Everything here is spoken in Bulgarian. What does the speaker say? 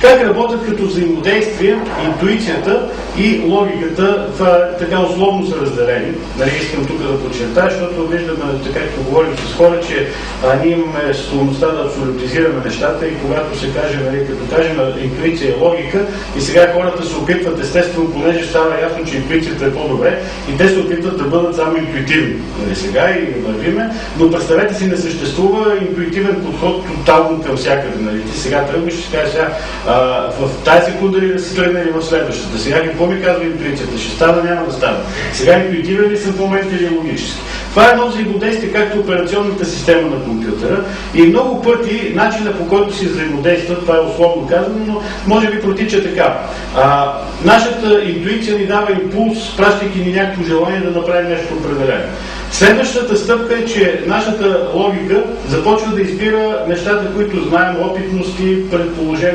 Как работят като взаимодействие интуицията и логиката, това така условно са разделени. Нали, искам тук да подчертая, защото виждаме, така като говорим с хора, че ние имаме склонността да абсолютизираме нещата и когато се каже, нали, като кажем интуиция и логика, и сега хората се опитват, естествено, понеже става ясно, че интуицията е по-добре, и те се опитват да бъдат само интуитивни. Нали, сега и вървиме, но представете си, не съществува интуитивен подход тотално към всякъде. Нали. Ти сега тръгваш и ще кажеш, в тази секунда ли да се тръгне или в следващата. Сега какво ми казва интуицията? Ще става, няма да става. Сега интуитивен ли съм в момента или логически? Това е едно взаимодействие, както операционната система на компютъра, и много пъти начина, по който си взаимодействат, това е условно казано, но може би протича така. Нашата интуиция ни дава импулс, пращайки ни някакво желание да направим нещо определено. Следващата стъпка е, че нашата логика започва да избира нещата, които знаем, опитности, предположения,